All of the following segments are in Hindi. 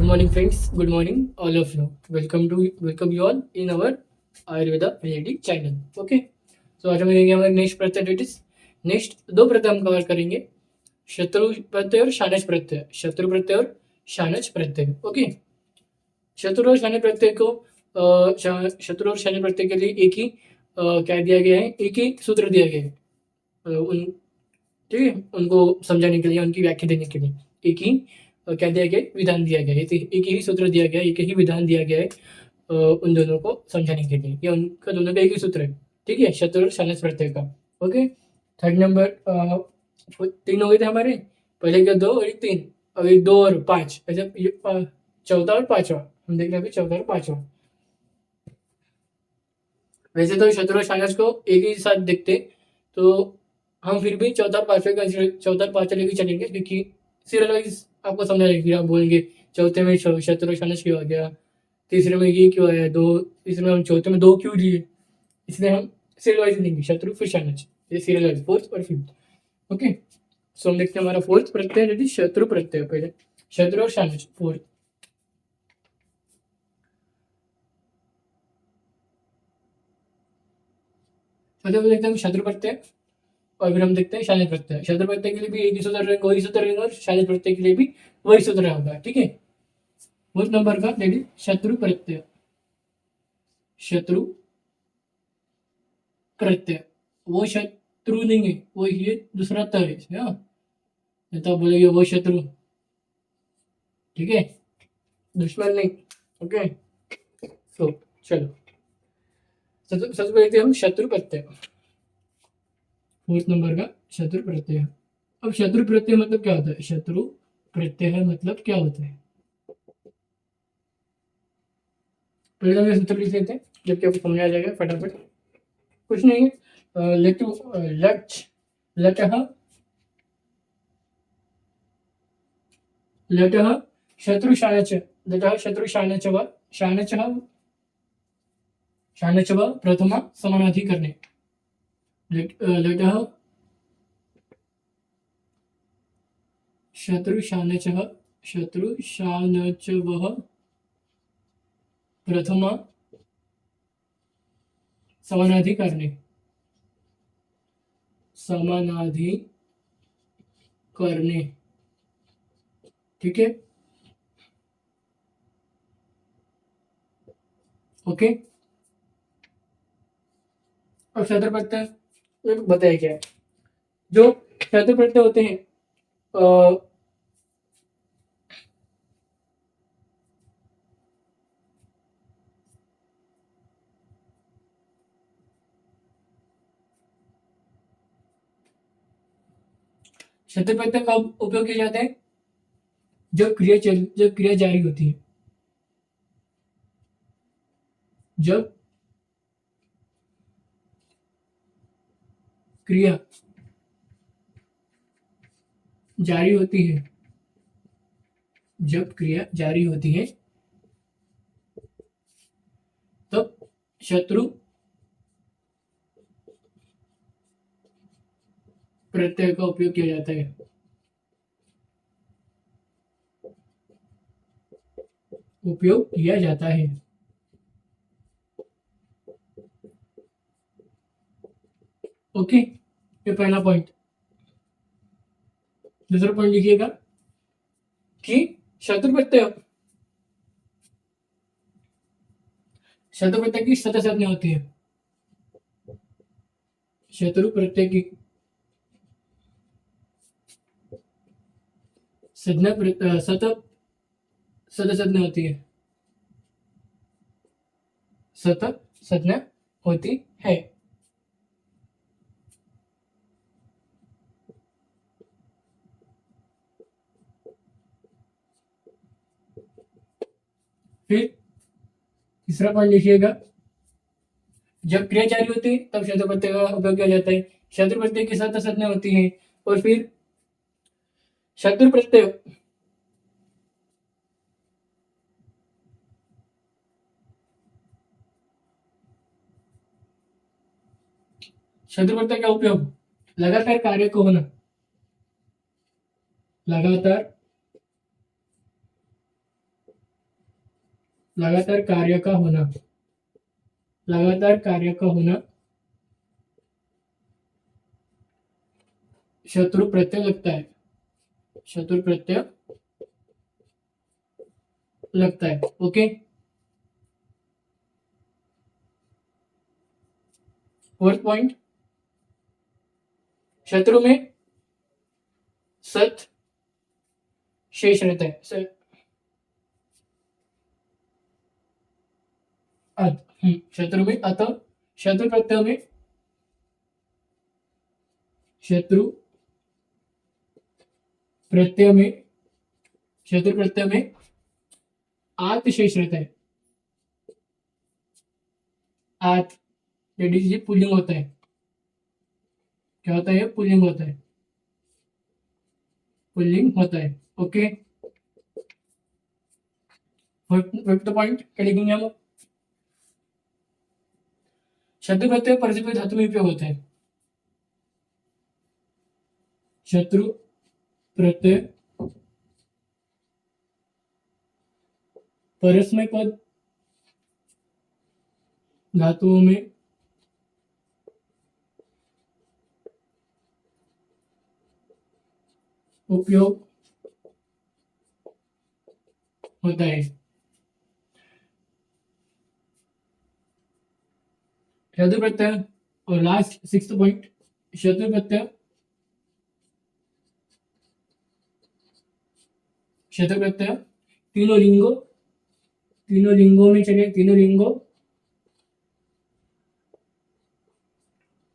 morning, friends. Good morning, all of you. Welcome you all in our Ayurveda related channel. Okay. So आज हम लेंगे हमारे नेक्स्ट प्रत्यय डेटिस नेक्स्ट दो प्रत्यय हम कवर करेंगे शत्रु प्रत्यय और शानच प्रत्यय शत्रु प्रत्यय और शानच प्रत्यय ओके शत्रु और शानच प्रत्यय को शत्रु और शानच प्रत्यय के लिए एक ही क्या दिया गया है एक ही सूत्र दिया गया है उन ठीक है उनको समझाने के लिए उनकी व्याख्या देने के लिए एक ही क्या दिया गया विधान दिया गया है एक ही सूत्र दिया गया एक ही विधान दिया गया है उन दोनों को समझाने के लिए या उनका दोनों का एक ही सूत्र है ठीक है शत्रु और शानच प्रत्यय का ओके थर्ड नंबर 3 हो गए थे हमारे पहले के 2 और 3 अभी 2 और 5 ऐसे चौथा और पांचवा हम देख रहे हैं चौथा और पांचवा वैसे तो शत्रु और शानच को एक ही साथ देखते तो हम फिर भी चौथा और पांचवा लेके चलेंगे क्योंकि सीरियल वाइज आपको समझा रहेगी आप बोलेंगे चौथे में शत्रु शानच क्यों आ गया तीसरे में ये क्यों आया 2 तीसरे में हम चौथे में 2 क्यों लिए इसलिए हम सीरियल वाइज लेंगे शत्रु फिर शानच ये सीरियल वाइज फोर्थ और फिफ्थ ओके सो हम देखते हैं हमारा फोर्थ प्रत्यय यदि शत्रु प्रत्यय पहले शत्रु और शानच फोर्थ सबसे देखते हैं शत्रु प्रत्यय और फिर हम देखते हैं शानच प्रत्यय शत्रु प्रत्यय के लिए भी एक ही सूत्र रहेगा वही सूत्र रहेगा और शानच प्रत्यय के लिए भी वही सूत्र होगा ठीक है फोर्थ नंबर का लेडी शत्रु प्रत्यय शत्रु प्रत्यय वो शत्रु नहीं है वो ये दूसरा त है तो बोलेंगे वो शत्रु ठीक है दुश्मन नहीं ओके सो चलो सबसे पहले हम शत्रु प्रत्यय फोर्थ नंबर का शत्रु प्रत्यय अब शत्रु प्रत्यय मतलब क्या होता है शत्रु प्रत्यय मतलब क्या होता है पहले हम सूत्र लिख लेते हैं जबकि आपको समझ आ जाएगा फटाफट कुछ नहीं है लटः शत्रु शानच लटः शत्रु शानच व शानच व प्रथमा समानाधिकरणे लटः शत्रु शानच व प्रथमा समानाधिकरणे ठीक है ओके अब शत्रु प्रत्यय बताया क्या है जो शत्रु प्रत्यय होते हैं शत्रु प्रत्यय का उपयोग किया जाता है जब क्रिया जारी होती है जब क्रिया जारी होती है तब शत्रु प्रत्यय का उपयोग किया जाता है ओके ये पहला पॉइंट दूसरा पॉइंट लिखिएगा कि शत्रु प्रत्यय की सतसंज्ञा होती है शत्रु प्रत्यय की सतसंज्ञा होती है सतसंज्ञा होती है फिर तीसरा पॉइंट लिखिएगा जब क्रिया जारी होती है तब शत्रु प्रत्यय का उपयोग किया जाता है शत्रु प्रत्यय की सतसंज्ञा होती है और फिर शत्रु प्रत्यय शत्रु प्रत्यय का उपयोग लगातार कार्य को होना लगातार लगातार कार्य का होना, लगातार कार्य का होना, शत्रु प्रत्यय लगता है, शत्रु प्रत्यय लगता है। ओके, फोर्थ पॉइंट, शत्रु में सत शेष रहता है, शत्रु में अतः, शत्रु प्रत्यय में, शत्रु प्रत्यय में, शत्रु प्रत्यय में आत शेष रहता है, आत, लेडीज ये पुल्लिंग होता है, क्या होता है, पुल्लिंग होता है, पुल्लिंग होता है। ओके, फिफ्थ पॉइंट क्या लिखेंगे हम, शत्रु प्रत्यय परस्पर धातु में उपयोग होता है, शत्रु प्रत्यय परस्मय पद धातुओं में उपयोग होता है। शत्रु प्रत्यय और लास्ट सिक्स्थ पॉइंट, शत्रु प्रत्यय, शत्रु प्रत्यय तीनों लिंगों, तीनों लिंगों में चले, तीनों लिंगों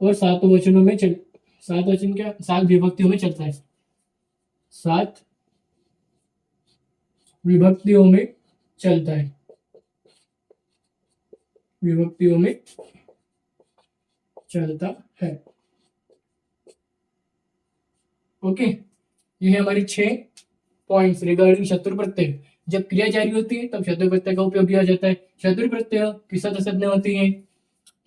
और सात वचनों में चल, सात वचन क्या, सात विभक्तियों में चलता है, सात विभक्तियों में चलता है, विभक्तियों में चलता है। ओके, ये है हमारी 6 पॉइंट्स रिगार्डिंग शत्रु प्रत्यय। जब क्रिया जारी होती है तब शत्रु प्रत्यय का उपयोग किया जाता है। शत्रु प्रत्यय किस संज्ञा होती है,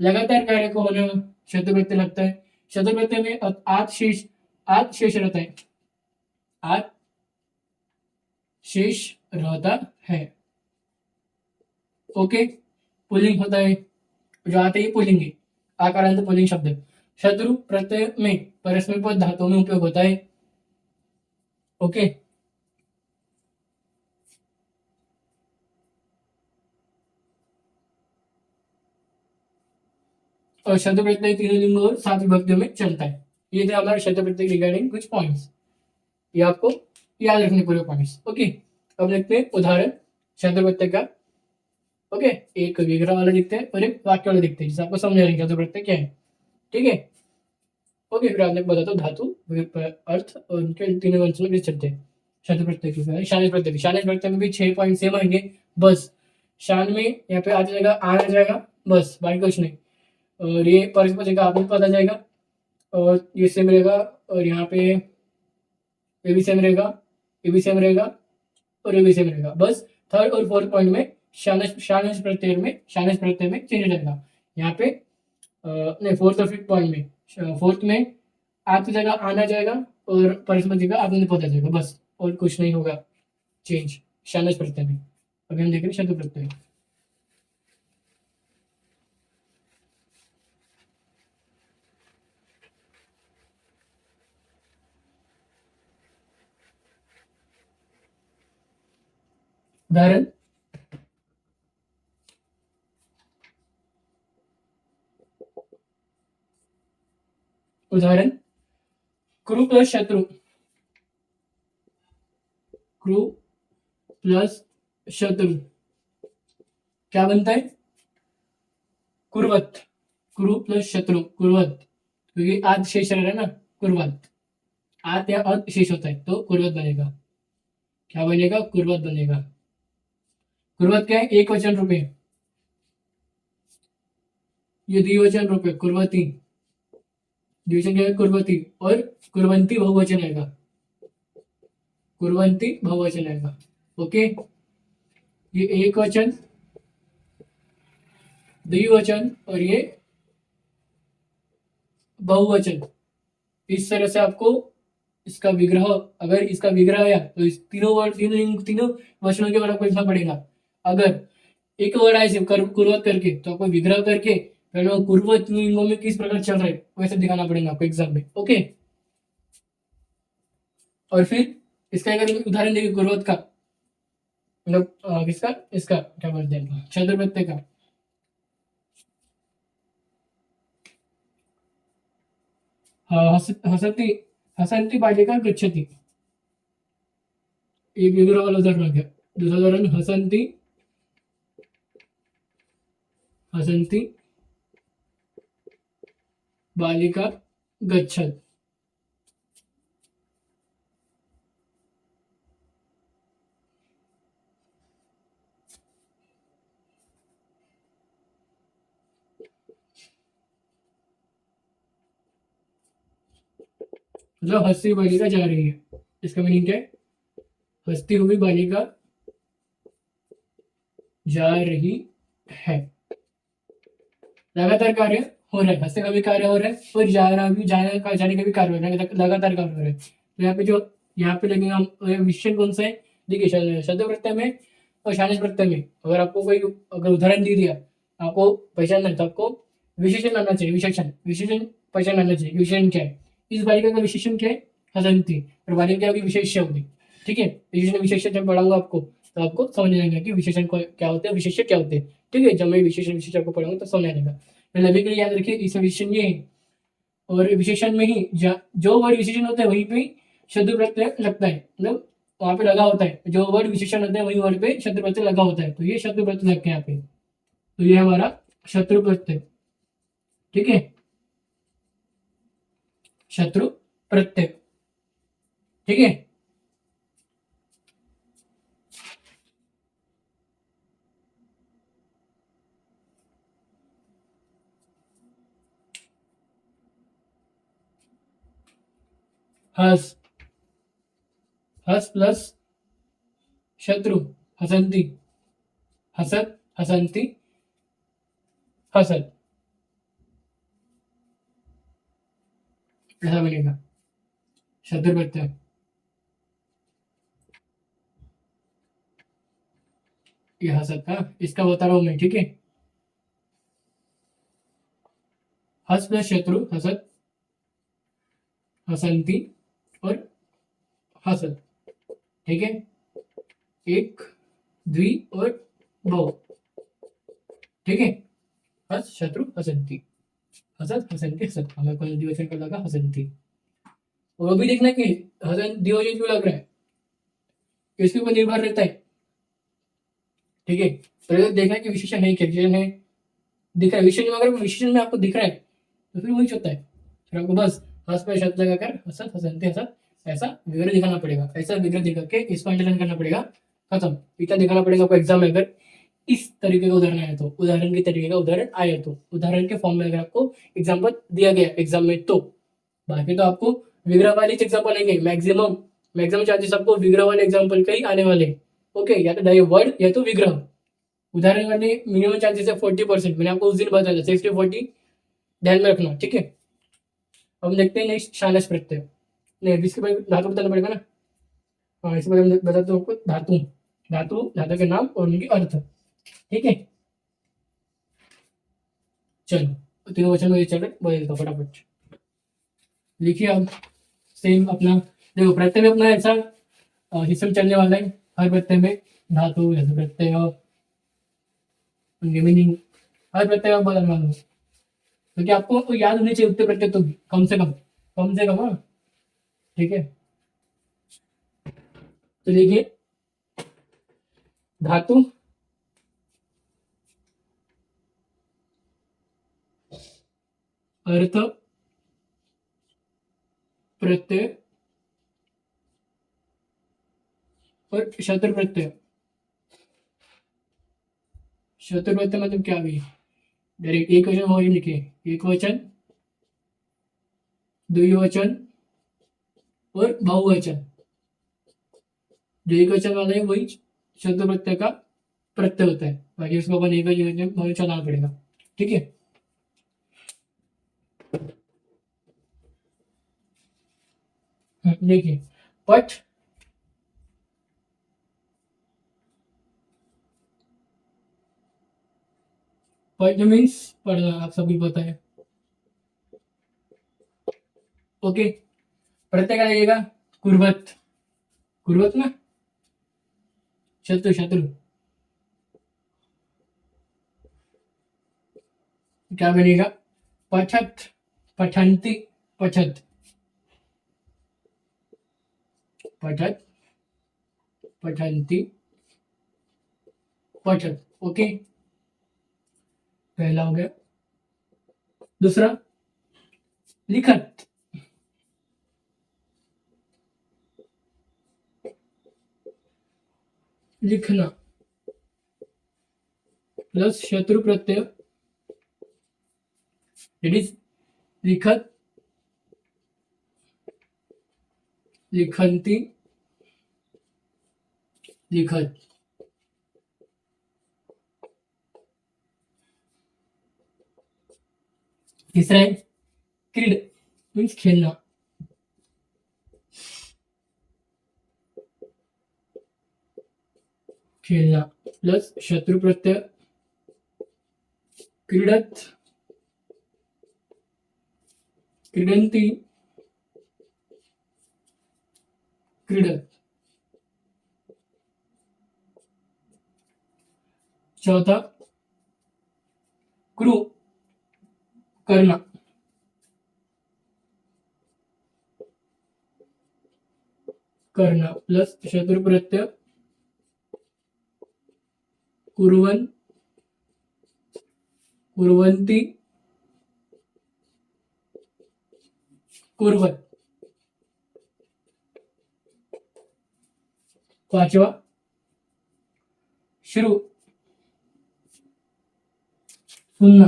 लगातार कार्य को होने में शत्रु प्रत्यय लगता है। शत्रु प्रत्यय में आत शेष रहता है, आत शेष रहता है। ओके, पुल्लिंग होता है, जो आते ही पुल्लिंग है, आकारांत पुल्लिंग शब्द। शत्रु प्रत्यय में परस्मय पद धातुओं में उपयोग होता है। ओके, और शब्द प्रत्यय तीनों लिंगों और सात विभक्तियों में चलता है। ये थे हमारे शब्द प्रत्यय रिगार्डिंग कुछ पॉइंट्स, ये आपको याद रखने पूरे पॉइंट्स। ओके, अब देखते हैं उदाहरण शब्द प्रत्यय का। ओके, एक विग्रह वाला दिखते हैं और एक वाक्य वाला दिखते हैं, जिससे आपको समझ आएंगे शब्द प्रत्यय क्या है। ठीक है, ओके, फिर आपने बताता हूँ धातु, अर्थ और उनके तीनों वंशों में चलते हैं शब्द प्रत्यय के। शान प्रत्यय, शान प्रत्यय में भी 6 पॉइंट सेम आएंगे, बस शान में यहाँ पे आ जाएगा, आ जाएगा, बस बाकी कुछ नहीं। और ये परस्पर जगह आपको पता जाएगा, और ये सेम रहेगा, और यहाँ पे ये भी सेम रहेगा, ये भी सेम रहेगा, और ये भी सेम रहेगा। बस थर्ड और फोर्थ पॉइंट में शानच प्रत्यय में चेंज हो जाएगा। यहाँ पे नहीं, फोर्थ और फिफ्थ पॉइंट में, फोर्थ में आपकी जगह आना जाएगा और परस्पर जगह आपने पता जाएगा, बस और कुछ नहीं होगा चेंज शानच प्रत्यय में। अभी हम देख रहे हैं शब्द प्रत्यय। उदाहरण, उदाहरण क्रू प्लस शत्रु, क्रू प्लस शत्रु क्या बनता है, कुर्वत। क्रू प्लस शत्रु कुर्वत, क्योंकि आद शेष रह रहा है ना, कुर्वत, आद या अद शेष होता है तो कुर्वत बनेगा। क्या बनेगा, कुर्वत बनेगा। कुर्वत क्या है, एक वचन रूप है, ये द्विवचन रूप है कुर्वती, द्विवचन क्या है, कुर्वती, और कुर्वंती बहुवचन आएगा, कुर्वंती बहुवचन आएगा। ओके, ये एक वचन, द्विवचन और ये बहुवचन, इस तरह से आपको इसका विग्रह, अगर इसका विग्रह आया तो इस तीनों वर्ड, तीनों वचनों के बारे में पूछना पड़ेगा। अगर एक वर्ड आए सिर्फ कुर्वत करके, तो आपको विग्रह करके फिर वो कुर्वत लिंगों में किस प्रकार चल रहा है वैसे दिखाना पड़ेगा आपको एग्जाम में। ओके, और फिर इसका अगर उदाहरण देखिए कुर्वत का, मतलब किसका, इसका क्या बोलते हैं, शत्रु प्रत्यय का। हसती हसंती बालिका गच्छति, एक विग्रह वाला उदाहरण है। दूसरा उदाहरण हसंती हसंती बालिका गच्छत। मतलब हंसती हुई बालिका जा रही है, इसका मीनिंग क्या है, हंसती हुई बालिका जा रही है। लगातार कार्य हो रहा है, हंसने का भी कार्य हो रहा है और जाना भी, जाने का भी कार्य हो रहा है, लगातार कार्य हो रहा है। तो यहाँ पे जो, यहाँ पे लगेगा विशेषण कौन सा है, देखिए शब्द प्रत्यय में और शानिश प्रत्यय में। अगर आपको कोई अगर उदाहरण दे दिया, आपको पहचानना है, तो आपको विशेषण लाना चाहिए, विशेषण पहचान लाना चाहिए। विशेषण क्या है, इस बालिका का विशेषण क्या है, हसंती, और बालिका क्या होगी, विशेष्य होगी। ठीक है, विशेषण विशेष्य जब पढ़ाऊंगा आपको तो आपको समझ आएगा कि विशेषण क्या होते हैं, विशेष्य क्या होते हैं। ठीक है, जब मैं विशेषण विशेष आपको पढ़ाऊंगा तो समझ आएगा। पहले अभी के लिए याद रखिए, इसमें विशेषण ये है, और विशेषण में ही जो वर्ड विशेषण होता है वहीं पे शत्रु प्रत्यय लगता है, मतलब वहां पे लगा होता है, जो वर्ड विशेषण होता है वही वर्ड पे शत्रु प्रत्यय लगा होता है, तो ये शत्रु प्रत्यय लग गया यहाँ पे, तो ये हमारा शत्रु प्रत्यय। ठीक है, शत्रु प्रत्यय। ठीक है, हस, हस प्लस शत्रु, हसंती, हसत हसंती हसत, ऐसा बनेगा शत्रु प्रत्यय। ये हसत का, इसका बता रहा हूं मैं। ठीक है, हस प्लस शत्रु, हसत हसंती और हसत। ठीक है, एक द्वि और बहु। ठीक है, हस शत्रु हसंती, हसत हसंती हसत, हमें कौन द्विवचन का लगा, हसंती। और वो भी देखना कि हसन द्विवचन क्यों लग रहा है, इसके ऊपर निर्भर रहता है। ठीक है, तो देखना कि विशेषण है क्या, विशेषण है दिख रहा है, विशेषण में अगर विशेषण में आपको दिख रहा है तो फिर वही होता है, फिर आपको बस हस पे शब्द लगाकर हसत हसंती हसत ऐसा विग्रह दिखाना पड़ेगा, ऐसा विग्रह दिखा के इसको अंडरलाइन करना पड़ेगा, खत्म। इतना दिखाना पड़ेगा आपको एग्जाम में, अगर इस तरीके का उदाहरण आया तो, उदाहरण के तरीके का उदाहरण आया तो, उदाहरण के फॉर्म में अगर आपको एग्जाम्पल दिया गया एग्जाम में तो। बाकी तो आपको विग्रह वाले एग्जाम्पल आएंगे, मैक्सिमम मैक्सिमम चांसेस आपको विग्रह वाले एग्जाम्पल का ही आने वाले। ओके, या तो वर्ड या तो विग्रह। उदाहरण वाले मिनिमम चांसेस है 40%, मैंने आपको उस दिन बताया था 60-40, ध्यान में रखना। ठीक है, अब हम देखते हैं नेक्स्ट शानस प्रत्यय। नहीं, अभी इसके बाद धातु बताना पड़ेगा ना। हाँ, इसके बाद हम बताते हैं आपको धातु, धातु के नाम और उनके अर्थ। ठीक है, चलो तीनों वचन में चल रहे, बोल देता हूँ फटाफट। लिखिए आप, सेम अपना, देखो प्रत्यय में अपना ऐसा सिस्टम चलने वाला है, हर प्रत्यय में धातु या प्रत्यय उनके मीनिंग, हर प्रत्यय आप बदलना लो, क्योंकि आपको तो याद होनी चाहिए उत्तर प्रत्यय तो कम से कम, कम से कम। हाँ, ठीक है, तो देखिए धातु, अर्थ, प्रत्यय और शत्रु प्रत्यय। शत्रु प्रत्यय मतलब क्या भी, डायरेक्ट एक वचन हो लिखे, एक वचन, द्विवचन और बहुवचन। जो एक वचन वाला है वही शत्रु प्रत्यय का प्रत्यय होता है, बाकी उसको अपन एक वचन चलाना पड़ेगा। ठीक है, देखिए पठ, पढ़ मीन्स पढ़ना, आप सभी पता है। ओके, प्रत्यय क्या लगेगा? कुर्वत, कुर्वत ना, शत्रु शत्रु, क्या बनेगा? पठत, पठंती, पठत, पठत, पठंती, पठत। ओके, पहला हो गया। दूसरा, लिखत, लिखना, प्लस शत्रु प्रत्यय, इट इज लिखत, लिखंती, लिखत। तीसरा है क्रीड, मीन्स खेलना, खेलना, प्लस शत्रु प्रत्यय, क्रीडत, क्रीडंती, क्रीडत। चौथा, क्रू, करना, करना, प्लस शत्रु प्रत्यय, कुर्वन, कुर्वंती, कुर्वत। पांचवा, शुरू, सुनना,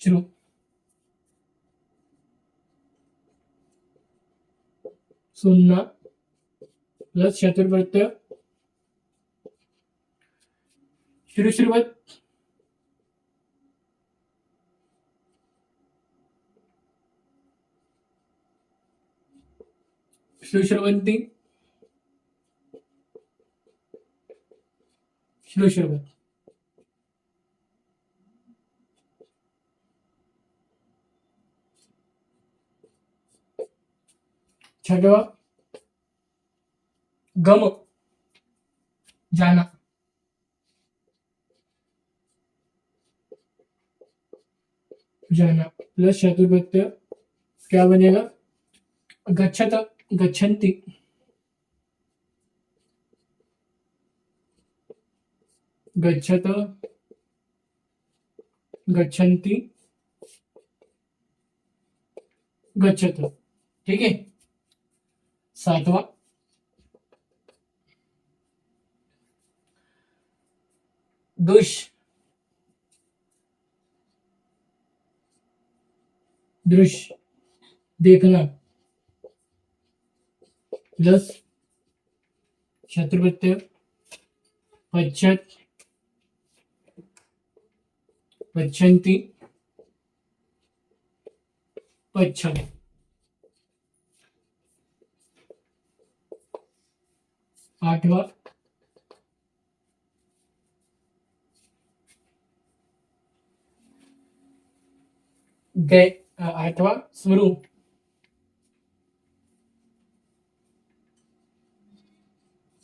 शुरू, सुनना, प्लस शत्रु प्रत्यय, शुरू शुरुआत, शुश्रवंती, शुरू शुरुआत। छठवा, गम, जाना, जाना, प्लस शत्रु प्रत्यय, क्या बनेगा? गच्छत, गच्छन्ति, गच्छत, गच्छन्ति, गच्छत। ठीक है। सातवां, दुष, दृश्य, देखना, प्लस शत्रु प्रत्यय, पश्चात, पश्चंती, पश्चात। आठवां, गए, आठवां स्मृ,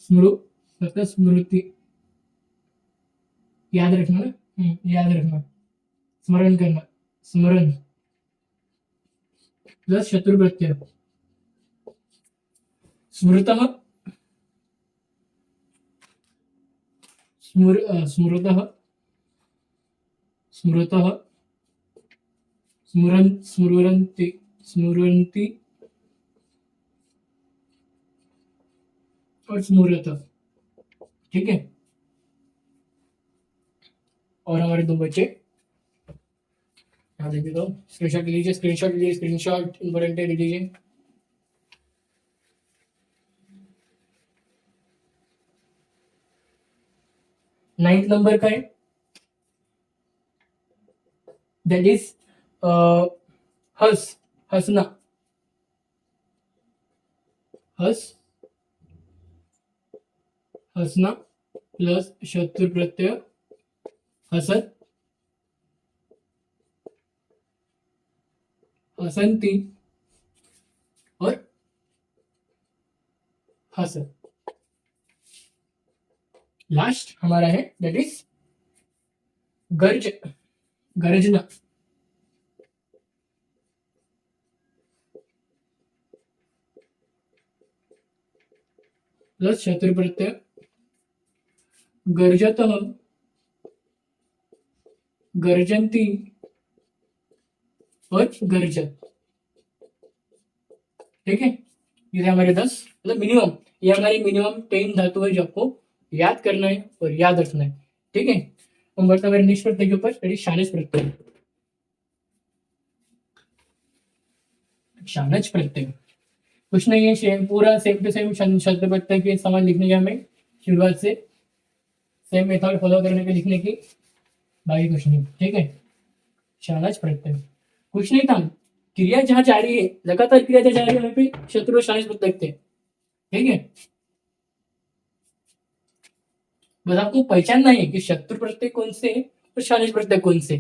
स्मृ मतलब स्मृति, याद रखना ना, याद रखना, स्मरण करना, स्मरण, प्लस शत्रु प्रत्यय, स्मृतः, स्मृतः, स्मृतः, स्मरन, स्मरन्ति, स्मरन्ति और स्मृत। ठीक है। और हमारे दो बच्चे यहाँ देखिए, तो स्क्रीनशॉट लीजिए, स्क्रीनशॉट लीजिए, स्क्रीनशॉट इंपॉर्टेंट है, लीजिए। नाइन्थ नंबर का है, दैट इज हंस, हंसना, हंस, हसना प्लस शत्रु प्रत्यय हसत, हसंती और हसत। लास्ट हमारा है दैट इज गर्ज, गर्जना प्लस शत्रु प्रत्यय गर्जत, गर्जंती और गर्जत। ठीक है, ये हमारे 10 मतलब मिनिमम, ये हमारे मिनिमम 10 धातु है जो आपको याद करना है और याद रखना है। ठीक है, हम बढ़ते हमारे नेक्स्ट प्रत्यय के ऊपर, शानच प्रत्यय। शानच प्रत्यय कुछ नहीं है, पूरा सेम टू सेम शब्द प्रत्यय के समान लिखने के, हमें शुरुआत से सेम मेथड फॉलो करने के लिखने की, बाकी कुछ नहीं। ठीक है, शानच प्रत्यय कुछ नहीं था, क्रिया जहां जा रही है, लगातार क्रिया जहां जा रही है वहां पे शत्रु और शानच प्रत्यय लिखते हैं। ठीक है, बस आपको पहचानना है कि शत्रु प्रत्यय कौन से है और शानच प्रत्यय कौन से।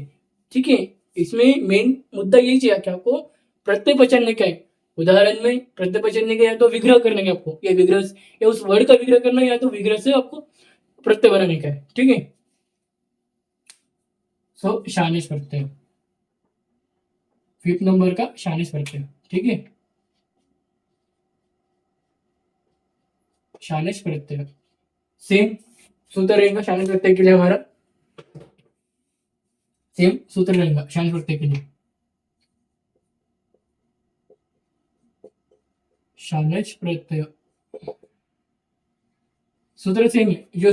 ठीक है, इसमें मेन मुद्दा यही है कि आपको प्रत्यय पहचानने का है। उदाहरण में प्रत्यय पहचानने का या तो विग्रह करने का, आपको या विग्रह या उस वर्ड का विग्रह करना है, या तो विग्रह से आपको प्रत्यय बनाने का है। ठीक है, सो शानिश प्रत्यय 5th नंबर का शानिश प्रत्यय। ठीक है, शानिश प्रत्यय सेम सूत्र रहेगा शानिश प्रत्यय के लिए, हमारा सेम सूत्र रहेगा शानिश प्रत्यय के लिए। शानिश प्रत्यय सूत्र सेम है, जो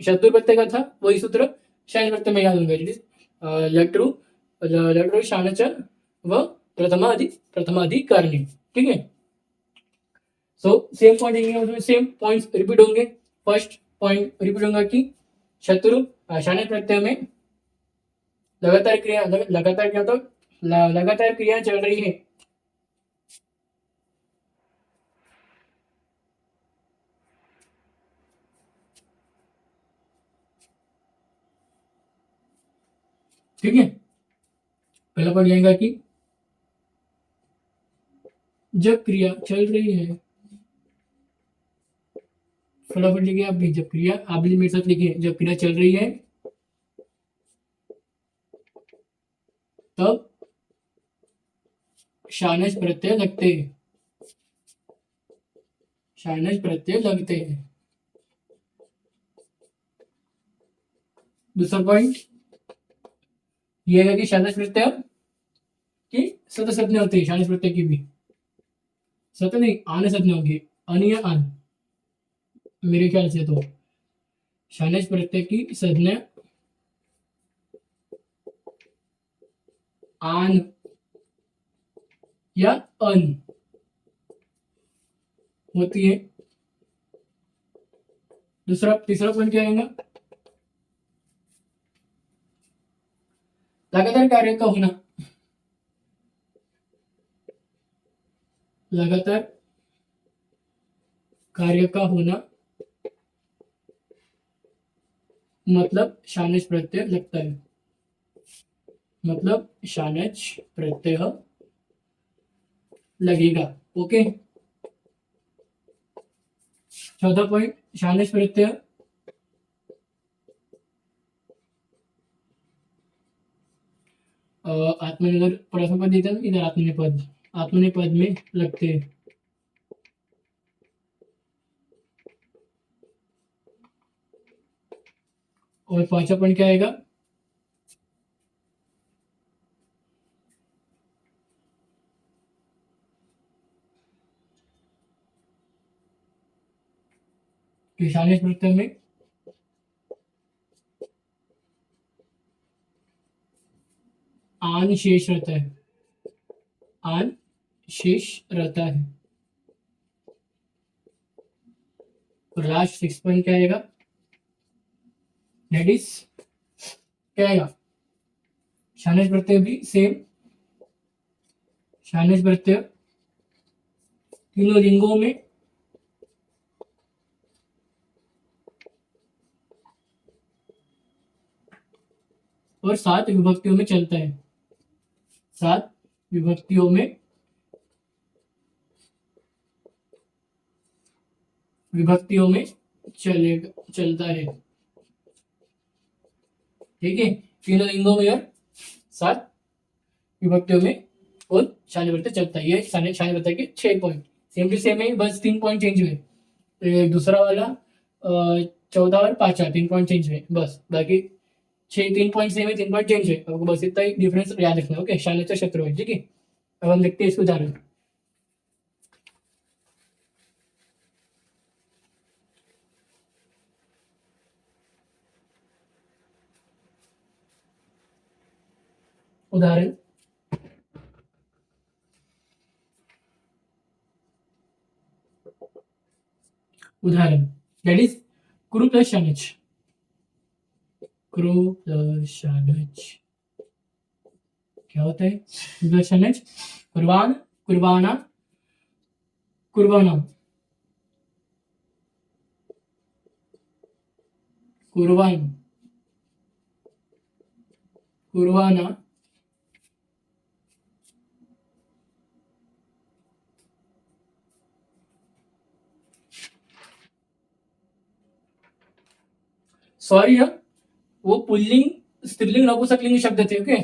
शत्रु प्रत्यय का था वही सूत्र शानिश प्रत्यय में याद होगा। लटरू लटरू शानच व प्रथमाधिकारणी। ठीक है, सो सेम पॉइंट उसमें सेम पॉइंट्स रिपीट होंगे। फर्स्ट पॉइंट रिपीट होगा कि शत्रु शानिश प्रत्यय में लगातार क्रिया, लगातार क्या, तो लगातार क्रिया चल रही है। ठीक है, पहला पॉइंट आएगा कि जब क्रिया चल रही है, फटाफट लिखिए आप भी, जब क्रिया, आप भी मेरे साथ लिखिए, जब क्रिया चल रही है तब शानच प्रत्यय लगते हैं, शानच प्रत्यय लगते हैं। दूसरा पॉइंट ये है कि शानच प्रत्यय की सत सत्य होती है, शानच प्रत्यय की भी सत्य नहीं, आने सत्य होगी, अन या आन, मेरे ख्याल से तो शानच प्रत्यय की संज्ञा आन या अन होती है। तीसरा पॉइंट क्या आएगा, लगातार कार्य का होना, लगातार कार्य का होना मतलब शानच प्रत्यय लगता है, मतलब शानच प्रत्यय लगेगा। ओके, चौथा पॉइंट शानच प्रत्यय आत्मनिर्भर पद देता है, इधर आत्मनिपद में लगते हैं। और पांचवा पॉइंट क्या आएगा, शानच प्रत्यय में आन शेष रहता है, आन शेष रहता है। और लास्ट 6 पॉइंट क्या आएगा, दैट इज क्या आएगा, शानच प्रत्यय भी सेम, शानच प्रत्यय तीनों लिंगों में और 7 विभक्तियों में चलता है। 7 विभक्तियों में चलता है। ठीक है, तीनों लिंगों में और 7 विभक्तियों में और शानी प्रत्यय चलता है। ये शानी प्रत्यय के 6 पॉइंट सेम टू सेम है, बस 3 पॉइंट चेंज हुए। दूसरा वाला 14 और 5 3 पॉइंट चेंज हुए बस, बाकी 3 पॉइंट सेम है, 3 पॉइंट चेंज है। आपको बस इतना ही डिफरेंस याद रखना। ओके, शानी शत्रु है। ठीक है, अब हम देखते हैं इसको उदाहरण। उदाहरण दैट इज कुरु प्लस शानिच। क्रू प्लस शानिच क्या होता है? प्लस शानिच कुर्बान, कुर्बाना, कुर्बाना, कुर्बान, कुर्बाना, सॉरी हाँ, वो पुल्लिंग स्त्रीलिंग नपुंसकलिंग शब्द थे। ओके,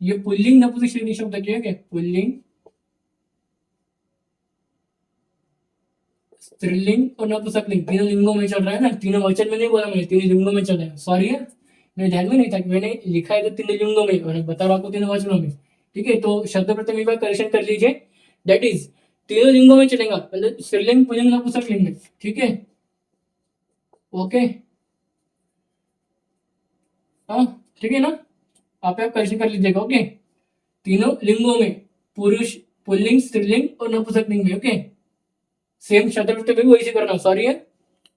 ये पुल्लिंग नपुंसकलिंग शब्द थे। ओके, पुल्लिंग स्त्रीलिंग और नपुंसकलिंग तीनों लिंगों में चल रहा है ना। तीनों वचन में नहीं बोला मैंने, तीनों लिंगों में चल रहा है। सॉरी है, मेरे ध्यान में नहीं था कि मैंने लिखा है तो तीनों लिंगों में, मैंने बता रहा आपको तीनों वचनों में। ठीक है, तो शब्द प्रथम एक बार करेक्शन कर लीजिए। दैट इज तीनों लिंगों में चलेगा, मतलब स्त्रीलिंग पुल्लिंग नपुंसकलिंग में। ठीक है, ओके, हाँ ठीक है ना, आप करेक्शन कर लीजिएगा। ओके, तीनों लिंगों में, पुरुष, पुल्लिंग, स्त्रीलिंग और नपुंसकलिंग में। ओके, सेम शब्द प्रत्यय भी वही से करना। सॉरी है,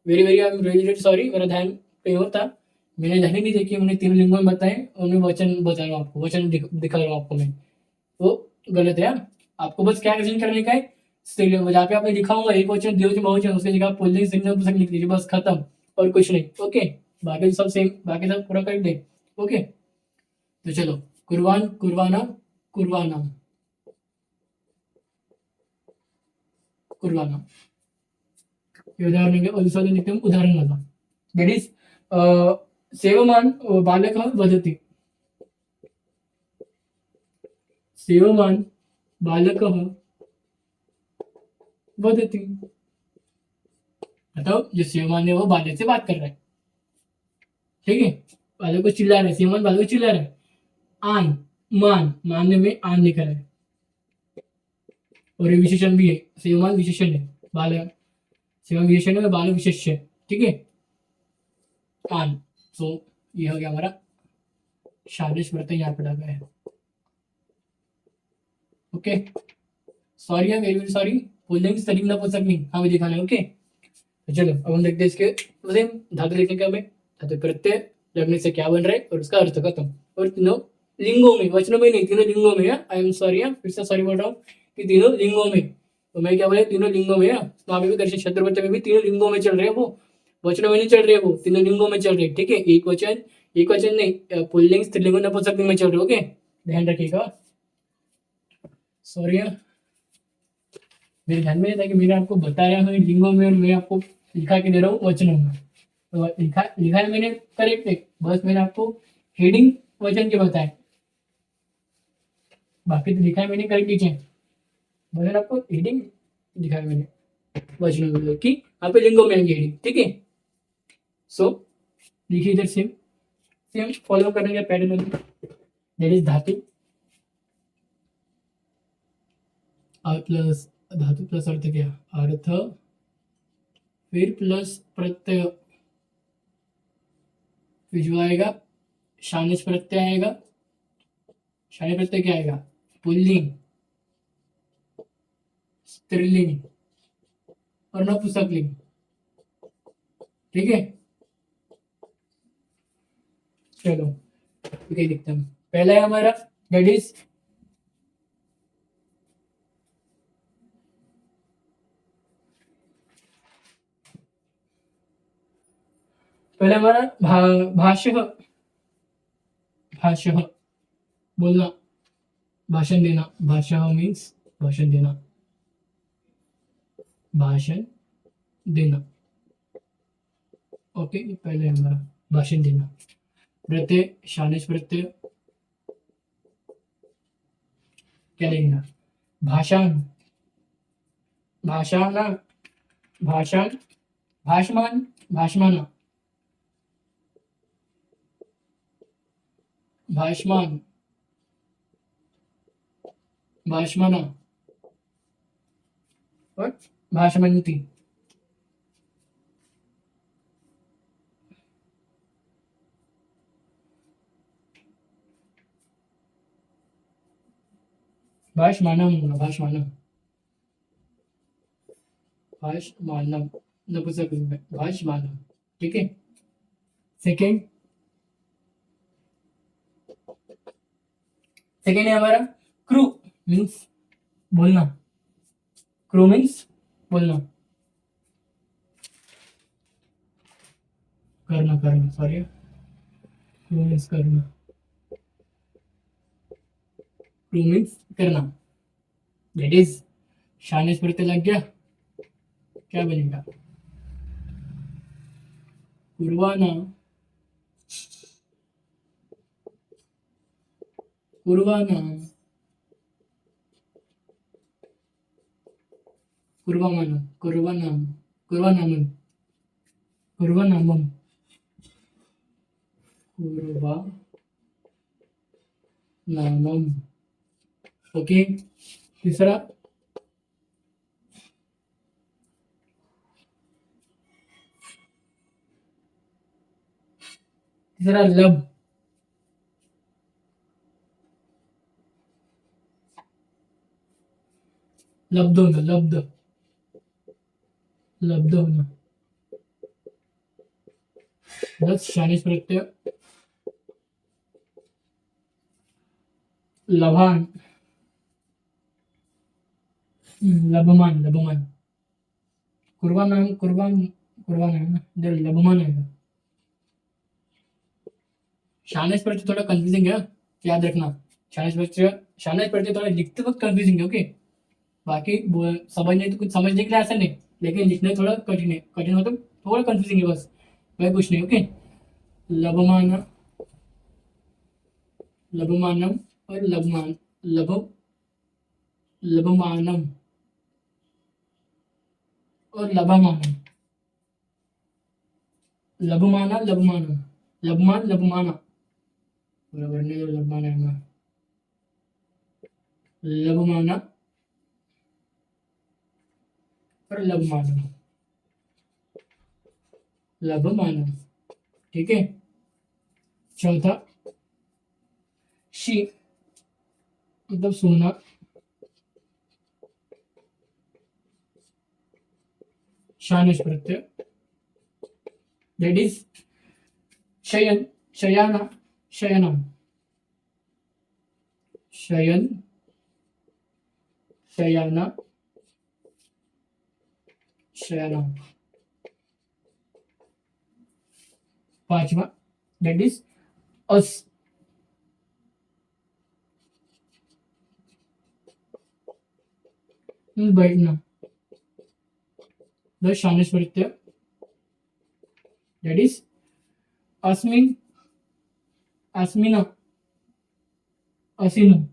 very very I am really sorry, मेरा ध्यान कहीं और था, मैंने ध्यान ही नहीं देखी। मैंने तीन लिंगों में बताए, उनमें वचन बता रहा हूँ आपको, वचन दिखा रहा हूँ आपको मैं, वो गलत है। आपको बस क्या क्वेश्चन करने का है, स्त्रीलिंग जहाँ पे आपने लिखा होगा एक वचन द्विवचन बहुवचन, उसके जगह पुल्लिंग स्त्रीलिंग नपुंसकलिंग लिख लीजिए, बस खत्म, और कुछ नहीं। ओके, बाकी सब सेम, बाकी सब पूरा कर दे। ओके, तो चलो, कुर्बान, कुर्बाना, कुर्बाना, कुर्बाना, ये उदाहरण है। और दूसरा जो लिखते हैं उदाहरण वाला, दैट इज सेवमान बालक वदति, सेवमान बालक वदति, मतलब जो सेवमान है वो बालक से बात कर रहा है। ठीक है, बालक को चिल्ला रहा है, सेवमान बालक को चिल्ला रहा है। आन, मान, मानने में आन लिखा है, और ये विशेषण भी है, सेवमान विशेषण है, बालक सेवमान विशेषण है, बालक विशेष है। ठीक है, आन, तो ये हो गया हमारा शादिश व्रत, यहाँ पे डाला है। ओके, सॉरी है, वेरी वेरी सॉरी, पुल्लिंग स्त्रीलिंग नपुंसकलिंग हमें दिखाना है। ओके, तो चलो अब हम देखते हैं इसके सेम धातु लिखने का हमें, धातु प्रत्यय लगने से क्या बन रहा है और उसका अर्थ खत्म। और तीनों लिंगों में, वचनों में नहीं, तीनों लिंगों में है। आई एम सॉरी, फिर से सॉरी बोल रहा हूँ कि तीनों लिंगों में, तो मैं क्या बोला, तीनों लिंगों में है। वहां पे भी दर्शन शत्रु प्रत्यय में भी तीनों लिंगों में चल रहे हैं, वो वचनों में नहीं चल रहे, वो तीनों लिंगों में चल रहे। ठीक है, एक वचन नहीं, पुल्लिंग स्त्रीलिंग और नपुंसकलिंग में चल रहे। ओके, ध्यान रखिएगा। सॉरी, मेरे ध्यान में नहीं था कि मैंने आपको बता रहा हूँ लिंगों में और मैं आपको लिखा के दे रहा हूँ वचनों में। तो लिखा लिखा है मैंने करेक्ट है, बस मैंने आपको हेडिंग वचन के बताए, बाकी तो लिखा है मैंने करेक्ट लिखे, बस आपको हेडिंग दिखाया मैंने वचनों में कि यहाँ पे लिंगों में आएंगे हेडिंग। ठीक है, सो लिखिए इधर सेम सेम फॉलो करने का पैटर्न, दैट इज धातु, और प्लस धातु प्लस अर्थ, क्या अर्थ, फिर प्लस प्रत्यय, फिर जो आएगा शानिश प्रत्यय आएगा। शानी प्रत्यय क्या आएगा, पुल्लिंग, स्त्रीलिंग और नपुंसकलिंग। ठीक है, चलो ठीक है, लिखते हैं। पहला है हमारा दैट इज पहले हमारा भाष्य, भाषः बोलना, भाषण देना, भाषः मीन्स भाषण देना, भाषण देना। ओके, ये पहले है हमारा भाषण देना। प्रत्यय, शानिश प्रत्यय क्या लेंगे? भाषण, भाषाना, भाषण, भाषमान, भाषमाना, भाषमान, भाषमाना और भाषमंती। भाषमानम, भाषमानम, भाषमानम, नपुंसक लिंग में भाषमानम। ठीक है। सेकेंड, सेकेंड है हमारा क्रू, मीन्स बोलना, क्रू मीन्स बोलना, करना, करना, सॉरी, क्रू मीन्स करना, क्रू मीन्स करना। दैट इज शानिश प्रत्यय लग गया, क्या बनेगा? कुर्वाना, कुर्वाना, कुर्वामानम, कुर्वानाम, कुर्वानामम, कुर्वानामम, कुर्वानामम। ओके। तीसरा, तीसरा लब, लब्ध होना, लब्ध, लब्ध होना, बस शानिश प्रत्यय, लभान, लभमान, लभमान, कुर्बान, कुर्बान, कुर्बान है ना, इधर लभमान है। शानिश प्रत्यय थोड़ा कंफ्यूजिंग है, याद रखना। शानिश प्रत्यय, शानिश प्रत्यय थोड़ा लिखते वक्त कंफ्यूजिंग है। ओके, बाकी समझने तो कुछ समझने के लिए आसान है, लेकिन लिखने थोड़ा कठिन है। कठिन मतलब थोड़ा कंफ्यूजिंग है, बस वही कुछ नहीं। ओके, लभमान, लभमानम और लभमान, लभ, लभमानम और लभमानम, लभमाना, लभमानम, लभमान, लभमाना, बराबर नहीं, लभमान आएगा, लभमाना और लभमानम, लभमानम। ठीक है। चौथा, शी मतलब सोना, शानिश प्रत्यय, दैट इज शयन, शयाना, शयनम, शयन, शयाना, शयनम। पांचवा, दैट इज अस, बैठना, द शानिश प्रत्यय, दैट इज अस्मिन, अस्मिना, असीन,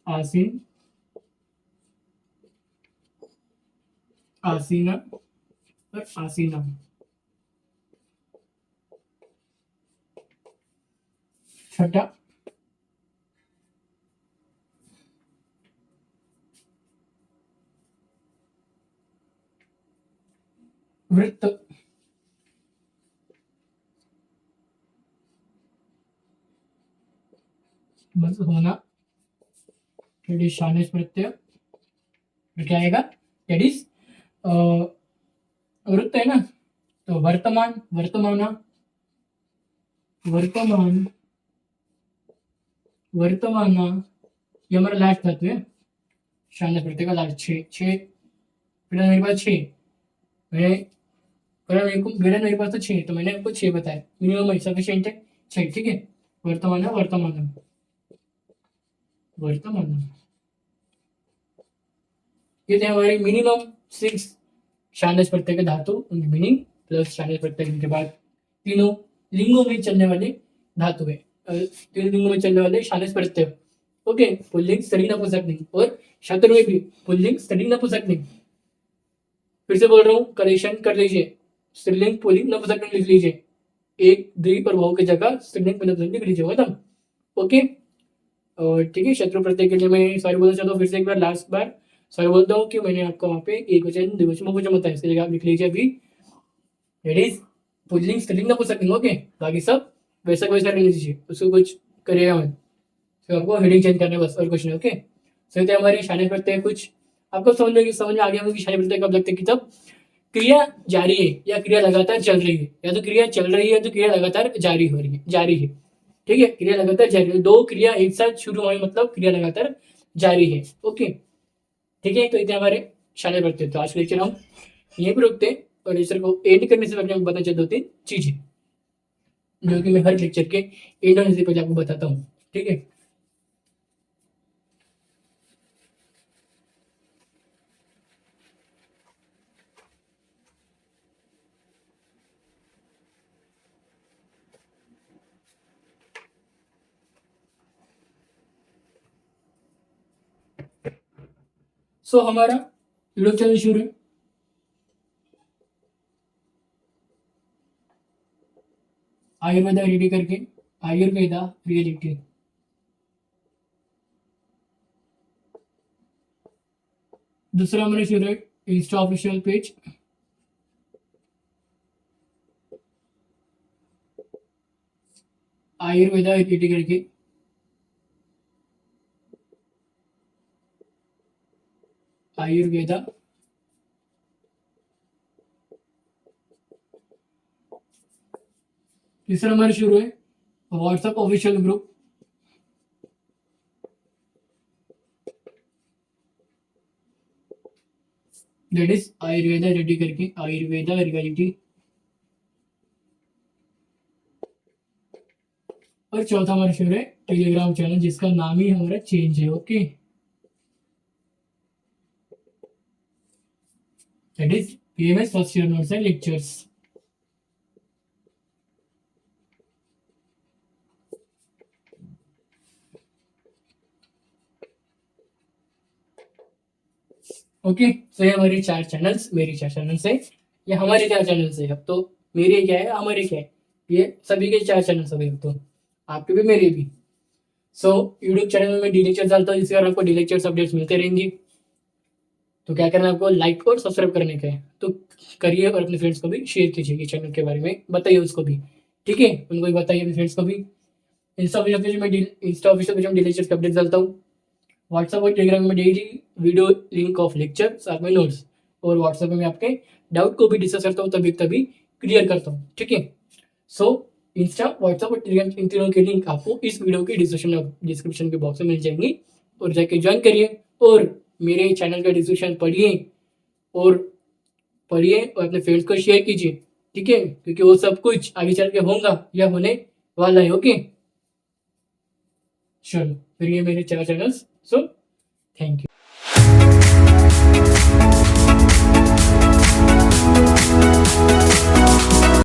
आसीन, आसीना और आसीना। छठा, वृत्त, बस होना, दैट इज शानिश प्रत्यय, फिर क्या आएगा? दैट इज वृत्त है ना, तो वर्तमान, वर्तमाना, वर्तमान, वर्तमाना, ये हमारा लास्ट धातु है, शानिश प्रत्यय का लास्ट। छः, छः, फिर मेरे पास छः, मैं पर मेरे पास तो 6 है, तो मैंने आपको 6 बताया, मिनिमम है, सफिशिएंट है 6, ठीक है। वर्तमान वर्तमान वर्तमान ये थे हमारे मिनिमम 6 शानच प्रत्यय के धातु, उनकी मीनिंग प्लस शानच प्रत्यय के बाद तीनों लिंगों में चलने वाले धातु है, तीनों लिंगों में चलने वाले शानच प्रत्यय। ओके, पुल्लिंग स्त्रीलिंग नपुंसकलिंग, और शत्रु में भी पुल्लिंग स्त्रीलिंग नपुंसकलिंग। फिर से बोल रहा हूँ, करेक्शन कर लीजिए, स्त्रीलिंग पुल्लिंग नपुंसकलिंग लिख लीजिए, एक द्वि और बहु की जगह स्त्रीलिंग पुल्लिंग लिख लीजिए, खत्म। ओके, और ठीक है, शत्रु प्रत्यय के लिए मैं सॉरी बोलना चाहता हूँ, फिर से एक बार लास्ट बार सॉरी बोलता हूँ कि मैंने आपको वहाँ पे एक वचन द्विवचन बहुवचन बताया, इसकी जगह आप लिख लीजिए अभी दैट इज पुल्लिंग स्त्रीलिंग नपुंसकलिंग। ओके, बाकी सब वैसा वैसा रहने दीजिए, उसको कुछ करिएगा मत, तो आपको हेडिंग चेंज करना है बस, और कुछ नहीं। ओके, सो तो हमारे शानी प्रत्यय कुछ आपको समझ में आ गया होगा कि शानी प्रत्यय कब लगते हैं, कि तब क्रिया जारी है या क्रिया लगातार चल रही है, या तो क्रिया चल रही है तो क्रिया लगातार जारी हो रही है, जारी है, ठीक है, क्रिया लगातार जारी है, दो क्रिया एक साथ शुरू हुई मतलब क्रिया लगातार जारी है। ओके, ठीक है, तो इतने हमारे शाले प्रत्यय। तो आज के लेक्चर हम यहीं पर रुकते हैं, और लेक्चर को एंड करने से पहले बताना चाहते 2-3 चीजें, जो कि मैं हर लेक्चर के एंड होने से पहले आपको बताता हूँ, ठीक है। सो हमारा लेक्चर शुरू है। आयुर्वेदा रेडी करके, आयुर्वेदा रियलिटी, दूसरा हमारा शुरू है Insta official page, Ayurveda ready करके, आयुर्वेदा तीसरा हमारा शुरू है WhatsApp official group, that is Ayurveda ready करके, आयुर्वेदा रियलिटी, और चौथा हमारा शुरू है टेलीग्राम चैनल, जिसका नाम ही हमारा चेंज है। Okay, that is PMS first year notes and lectures. Okay, तो ये हमारे 4 चैनल्स, मेरी 4 चैनल्स है, ये हमारे 4 चैनल्स है। अब तो मेरे क्या है, हमारे क्या है, ये सभी के 4 चैनल्स हो गए, अब तो आपके भी मेरे भी। सो यूट्यूब चैनल में मैं डी लेक्चर्स डालता हूँ, जिससे आपको डी लेक्चर्स अपडेट्स मिलते रहेंगे। तो क्या करना है आपको, लाइक और सब्सक्राइब करने का है, तो करिए, और अपने फ्रेंड्स को भी शेयर कीजिए, चैनल के बारे में बताइए उसको भी, ठीक है, उनको भी बताइए, अपने फ्रेंड्स को भी। इंस्टा ऑफिशियल पेज में डी लेक्चर्स के अपडेट्स डालता हूँ, व्हाट्सएप और टेलीग्राम में daily video link of lecture, साथ में नोट्स, और व्हाट्सएप में आपके डाउट को भी डिस्कस करता हूँ, तभी तभी क्लियर करता हूँ, ठीक है। सो इंस्टा, व्हाट्सएप और टेलीग्राम, इन तीनों के लिंक आपको इस वीडियो के डिस्क्रिप्शन के बॉक्स में मिल जाएंगी, और जाके ज्वाइन करिए, और मेरे चैनल का डिस्क्रिप्शन पढ़िए, और और अपने फ्रेंड्स को शेयर कीजिए, ठीक है, क्योंकि वो सब कुछ आगे चल के होगा या होने वाला है। ओके, चलो, फिर ये मेरे 4 चैनल्स। So thank you.